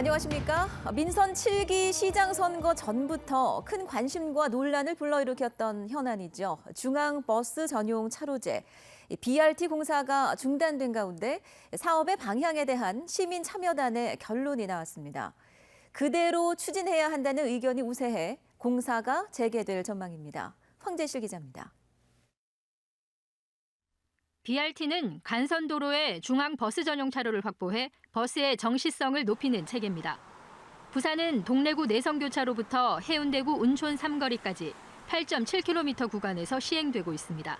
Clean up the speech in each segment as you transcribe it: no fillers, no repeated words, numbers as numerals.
안녕하십니까? 민선 7기 시장 선거 전부터 큰 관심과 논란을 불러일으켰던 현안이죠. 중앙버스 전용 차로제, BRT 공사가 중단된 가운데 사업의 방향에 대한 시민 참여단의 결론이 나왔습니다. 그대로 추진해야 한다는 의견이 우세해 공사가 재개될 전망입니다. 황재실 기자입니다. BRT는 간선도로에 중앙버스 전용 차로를 확보해 버스의 정시성을 높이는 체계입니다. 부산은 동래구 내성교차로부터 해운대구 운촌 삼거리까지 8.7km 구간에서 시행되고 있습니다.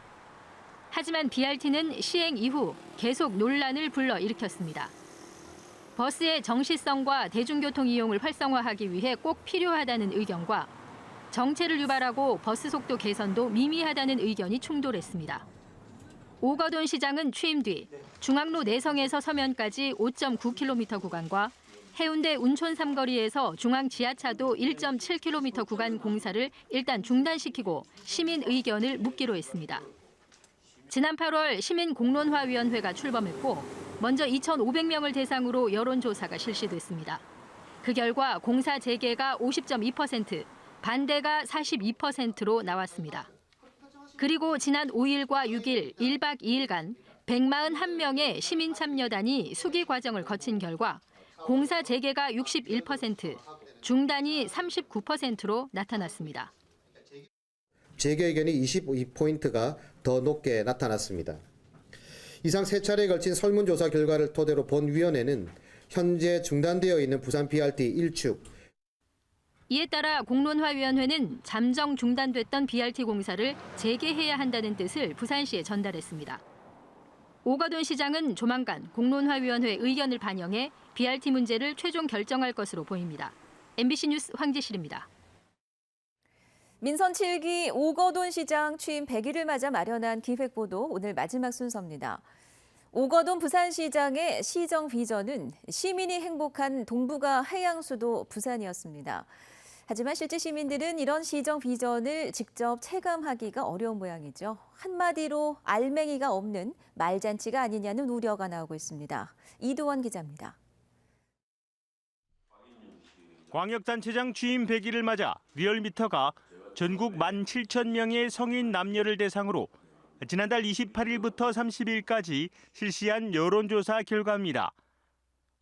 하지만 BRT는 시행 이후 계속 논란을 불러일으켰습니다. 버스의 정시성과 대중교통 이용을 활성화하기 위해 꼭 필요하다는 의견과 정체를 유발하고 버스 속도 개선도 미미하다는 의견이 충돌했습니다. 오거돈 시장은 취임 뒤 중앙로 내성에서 서면까지 5.9km 구간과 해운대 운촌 삼거리에서 중앙 지하차도 1.7km 구간 공사를 일단 중단시키고 시민 의견을 묻기로 했습니다. 지난 8월 시민공론화위원회가 출범했고 먼저 2,500명을 대상으로 여론조사가 실시됐습니다. 그 결과 공사 재개가 50.2%, 반대가 42%로 나왔습니다. 그리고 지난 5일과 6일 1박 2일간 141명의 시민 참여단이 수기 과정을 거친 결과 공사 재개가 61%, 중단이 39%로 나타났습니다. 재개 의견이 22포인트가 더 높게 나타났습니다. 이상 세 차례에 걸친 설문조사 결과를 토대로 본위원회는 현재 중단되어 있는 부산 BRT 1축, 이에 따라 공론화위원회는 잠정 중단됐던 BRT 공사를 재개해야 한다는 뜻을 부산시에 전달했습니다. 오거돈 시장은 조만간 공론화위원회 의견을 반영해 BRT 문제를 최종 결정할 것으로 보입니다. MBC 뉴스 황재실입니다. 민선 7기 오거돈 시장 취임 100일을 맞아 마련한 기획보도 오늘 마지막 순서입니다. 오거돈 부산시장의 시정 비전은 시민이 행복한 동북아 해양수도 부산이었습니다. 하지만 실제 시민들은 이런 시정 비전을 직접 체감하기가 어려운 모양이죠. 한마디로 알맹이가 없는 말잔치가 아니냐는 우려가 나오고 있습니다. 이도원 기자입니다. 광역단체장 취임 100일을 맞아 리얼미터가 전국 17,000명의 성인 남녀를 대상으로 지난달 28일부터 30일까지 실시한 여론조사 결과입니다.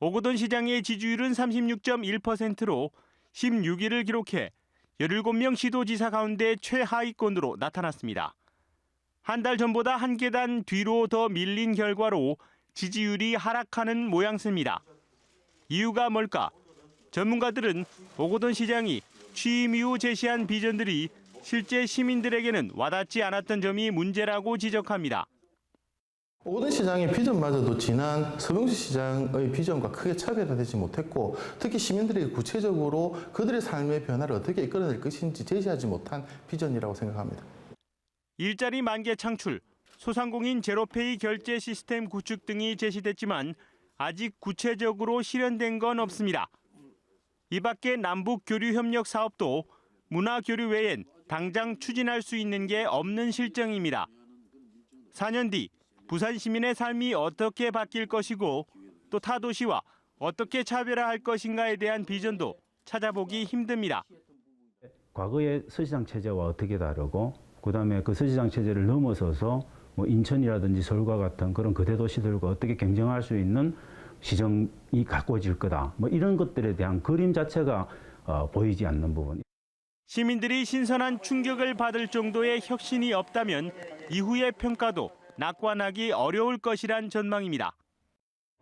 오거돈 시장의 지지율은 36.1%로 16위를 기록해 17명 시도지사 가운데 최하위권으로 나타났습니다. 한 달 전보다 한 계단 뒤로 더 밀린 결과로 지지율이 하락하는 모양새입니다. 이유가 뭘까? 전문가들은 오거돈 시장이 취임 이후 제시한 비전들이 실제 시민들에게는 와닿지 않았던 점이 문제라고 지적합니다. 오거돈 시장의 비전마저도 지난 서병수 시장의 비전과 크게 차별화되지 못했고 특히 시민들에게 구체적으로 그들의 삶의 변화를 어떻게 이끌어낼 것인지 제시하지 못한 비전이라고 생각합니다. 일자리 만개 창출, 소상공인 제로페이 결제 시스템 구축 등이 제시됐지만 아직 구체적으로 실현된 건 없습니다. 이 밖에 남북 교류 협력 사업도 문화 교류 외엔 당장 추진할 수 있는 게 없는 실정입니다. 4년 뒤 부산 시민의 삶이 어떻게 바뀔 것이고 또 타 도시와 어떻게 차별화할 것인가에 대한 비전도 찾아보기 힘듭니다. 과거의 서시장 체제와 어떻게 다르고 그다음에 그 서시장 체제를 넘어서서 뭐 인천이라든지 서울과 같은 그런 거대 도시들과 어떻게 경쟁할 수 있는 시정이 가꿔질 거다. 뭐 이런 것들에 대한 그림 자체가 보이지 않는 부분. 시민들이 신선한 충격을 받을 정도의 혁신이 없다면 이후의 평가도 낙관하기 어려울 것이란 전망입니다.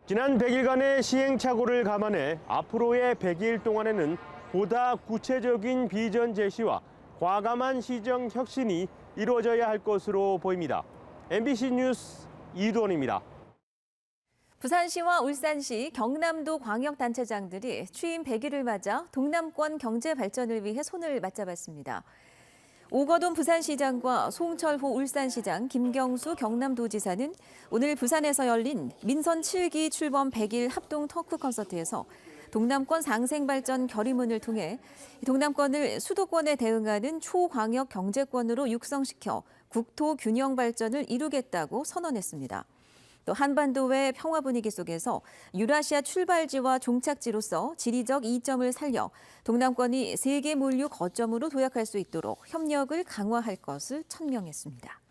지난 100일간의 시행착오를 감안해 앞으로의 100일 동안에는 보다 구체적인 비전 제시와 과감한 시정 혁신이 이루어져야 할 것으로 보입니다. MBC 뉴스 이도원입니다. 부산시와 울산시, 경남도 광역단체장들이 취임 100일을 맞아 동남권 경제 발전을 위해 손을 맞잡았습니다. 오거돈 부산시장과 송철호 울산시장, 김경수 경남도지사는 오늘 부산에서 열린 민선 7기 출범 100일 합동 토크 콘서트에서 동남권 상생발전 결의문을 통해 동남권을 수도권에 대응하는 초광역 경제권으로 육성시켜 국토 균형 발전을 이루겠다고 선언했습니다. 또 한반도의 평화 분위기 속에서 유라시아 출발지와 종착지로서 지리적 이점을 살려 동남권이 세계 물류 거점으로 도약할 수 있도록 협력을 강화할 것을 천명했습니다.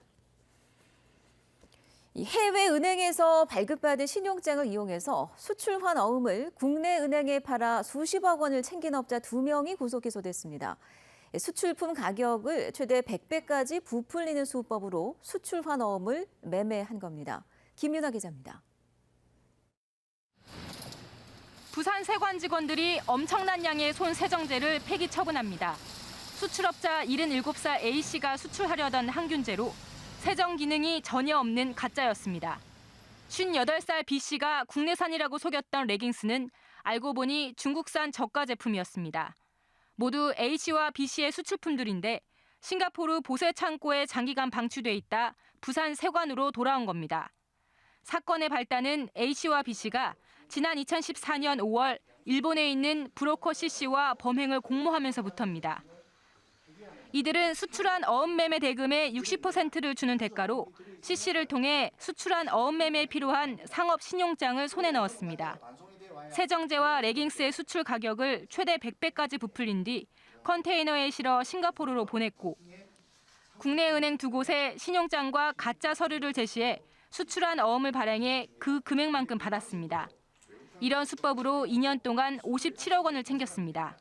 해외 은행에서 발급받은 신용장을 이용해서 수출환 어음을 국내 은행에 팔아 수십억 원을 챙긴 업자 2명이 구속 기소됐습니다. 수출품 가격을 최대 100배까지 부풀리는 수법으로 수출환 어음을 매매한 겁니다. 김윤아 기자입니다. 부산 세관 직원들이 엄청난 양의 손세정제를 폐기 처분합니다. 수출업자 77살 A씨가 수출하려던 항균제로 세정 기능이 전혀 없는 가짜였습니다. 58살 B씨가 국내산이라고 속였던 레깅스는 알고 보니 중국산 저가 제품이었습니다. 모두 A씨와 B씨의 수출품들인데 싱가포르 보세 창고에 장기간 방치돼 있다 부산 세관으로 돌아온 겁니다. 사건의 발단은 A씨와 B씨가 지난 2014년 5월 일본에 있는 브로커 C씨와 범행을 공모하면서부터입니다. 이들은 수출한 어음 매매 대금의 60%를 주는 대가로 C씨를 통해 수출한 어음 매매에 필요한 상업 신용장을 손에 넣었습니다. 세정제와 레깅스의 수출 가격을 최대 100배까지 부풀린 뒤 컨테이너에 실어 싱가포르로 보냈고 국내 은행 2곳에 신용장과 가짜 서류를 제시해 수출한 어음을 발행해 그 금액만큼 받았습니다. 이런 수법으로 2년 동안 57억 원을 챙겼습니다.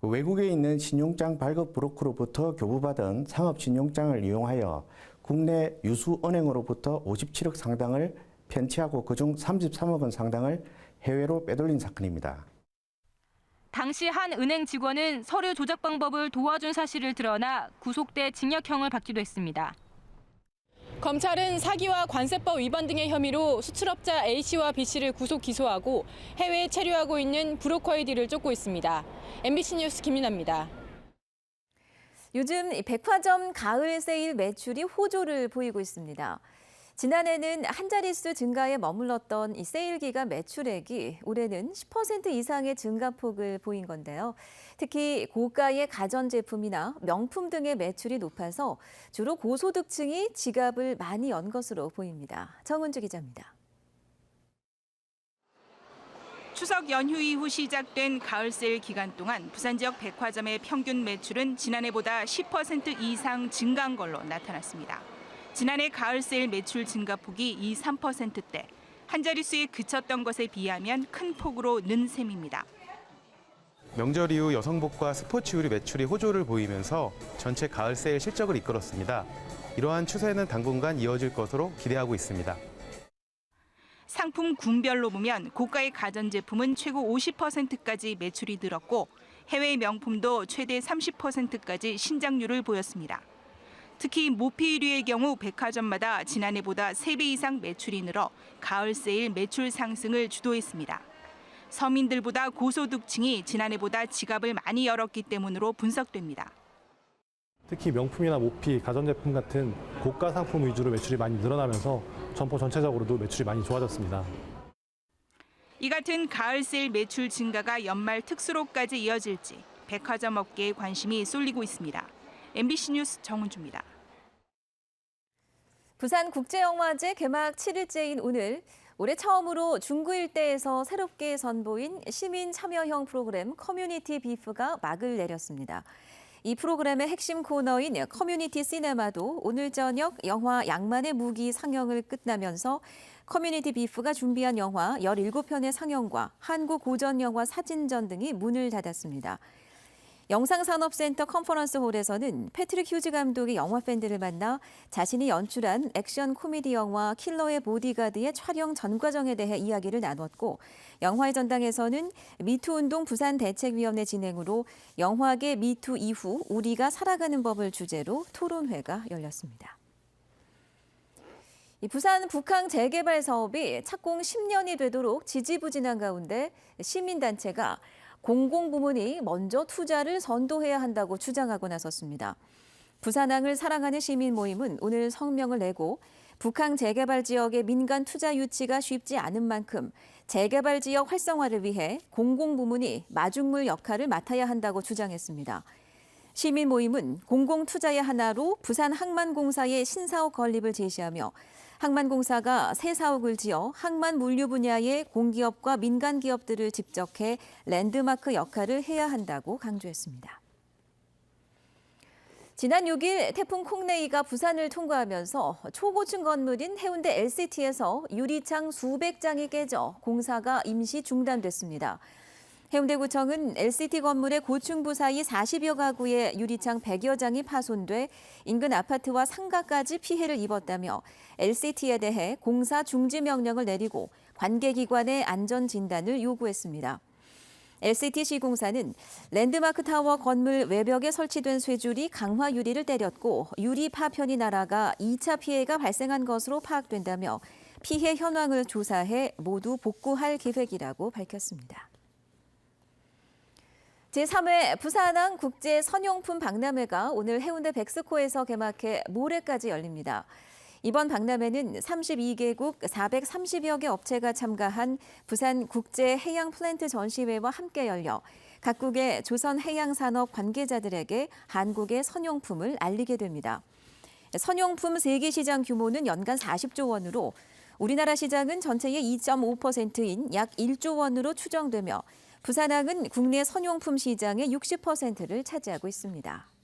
외국에 있는 신용장 발급 브로커로부터 교부받은 상업신용장을 이용하여 국내 유수은행으로부터 57억 상당을 편취하고 그중 33억 원 상당을 해외로 빼돌린 사건입니다. 당시 한 은행 직원은 서류 조작 방법을 도와준 사실을 드러나 구속돼 징역형을 받기도 했습니다. 검찰은 사기와 관세법 위반 등의 혐의로 수출업자 A씨와 B씨를 구속 기소하고 해외에 체류하고 있는 브로커의 뒤를 쫓고 있습니다. MBC 뉴스 김민아입니다. 요즘 백화점 가을 세일 매출이 호조를 보이고 있습니다. 지난해는 한 자릿수 증가에 머물렀던 이 세일 기간 매출액이 올해는 10% 이상의 증가폭을 보인 건데요. 특히 고가의 가전제품이나 명품 등의 매출이 높아서 주로 고소득층이 지갑을 많이 연 것으로 보입니다. 정은주 기자입니다. 추석 연휴 이후 시작된 가을 세일 기간 동안 부산 지역 백화점의 평균 매출은 지난해보다 10% 이상 증가한 걸로 나타났습니다. 지난해 가을 세일 매출 증가폭이 2~3%대, 한 자릿수에 그쳤던 것에 비하면 큰 폭으로 는 셈입니다. 명절 이후 여성복과 스포츠의류 매출이 호조를 보이면서 전체 가을 세일 실적을 이끌었습니다. 이러한 추세는 당분간 이어질 것으로 기대하고 있습니다. 상품 군별로 보면 고가의 가전제품은 최고 50%까지 매출이 늘었고 해외 명품도 최대 30%까지 신장률을 보였습니다. 특히 모피의류의 경우 백화점마다 지난해보다 3배 이상 매출이 늘어 가을 세일 매출 상승을 주도했습니다. 서민들보다 고소득층이 지난해보다 지갑을 많이 열었기 때문으로 분석됩니다. 특히 명품이나 모피, 가전제품 같은 고가 상품 위주로 매출이 많이 늘어나면서 점포 전체적으로도 매출이 많이 좋아졌습니다. 이 같은 가을 세일 매출 증가가 연말 특수로까지 이어질지 백화점 업계에 관심이 쏠리고 있습니다. MBC 뉴스 정은주입니다. 부산국제영화제 개막 7일째인 오늘 올해 처음으로 중구 일대에서 새롭게 선보인 시민 참여형 프로그램 커뮤니티 비프가 막을 내렸습니다. 이 프로그램의 핵심 코너인 커뮤니티 시네마도 오늘 저녁 영화 양만의 무기 상영을 끝나면서 커뮤니티 비프가 준비한 영화 17편의 상영과 한국 고전 영화 사진전 등이 문을 닫았습니다. 영상산업센터 컨퍼런스홀에서는 패트릭 휴즈 감독이 영화 팬들을 만나 자신이 연출한 액션 코미디 영화 킬러의 보디가드의 촬영 전 과정에 대해 이야기를 나눴고 영화의 전당에서는 미투 운동 부산대책위원회 진행으로 영화계 미투 이후 우리가 살아가는 법을 주제로 토론회가 열렸습니다. 부산 북항 재개발 사업이 착공 10년이 되도록 지지부진한 가운데 시민단체가 공공부문이 먼저 투자를 선도해야 한다고 주장하고 나섰습니다. 부산항을 사랑하는 시민 모임은 오늘 성명을 내고 북항 재개발 지역의 민간 투자 유치가 쉽지 않은 만큼 재개발 지역 활성화를 위해 공공부문이 마중물 역할을 맡아야 한다고 주장했습니다. 시민 모임은 공공투자의 하나로 부산항만공사의 신사업 건립을 제시하며 항만공사가 새 사옥을 지어 항만 물류 분야의 공기업과 민간 기업들을 집적해 랜드마크 역할을 해야 한다고 강조했습니다. 지난 6일 태풍 콩네이가 부산을 통과하면서 초고층 건물인 해운대 LCT에서 유리창 수백 장이 깨져 공사가 임시 중단됐습니다. 해운대구청은 LCT 건물의 고층부 사이 40여 가구의 유리창 100여 장이 파손돼 인근 아파트와 상가까지 피해를 입었다며 LCT에 대해 공사 중지 명령을 내리고 관계기관의 안전 진단을 요구했습니다. LCT 시공사는 랜드마크 타워 건물 외벽에 설치된 쇠줄이 강화 유리를 때렸고 유리 파편이 날아가 2차 피해가 발생한 것으로 파악된다며 피해 현황을 조사해 모두 복구할 계획이라고 밝혔습니다. 제3회 부산항 국제 선용품 박람회가 오늘 해운대 백스코에서 개막해 모레까지 열립니다. 이번 박람회는 32개국 430여 개 업체가 참가한 부산 국제 해양 플랜트 전시회와 함께 열려 각국의 조선 해양 산업 관계자들에게 한국의 선용품을 알리게 됩니다. 선용품 세계 시장 규모는 연간 40조 원으로 우리나라 시장은 전체의 2.5%인 약 1조 원으로 추정되며 부산항은 국내 선용품 시장의 60%를 차지하고 있습니다.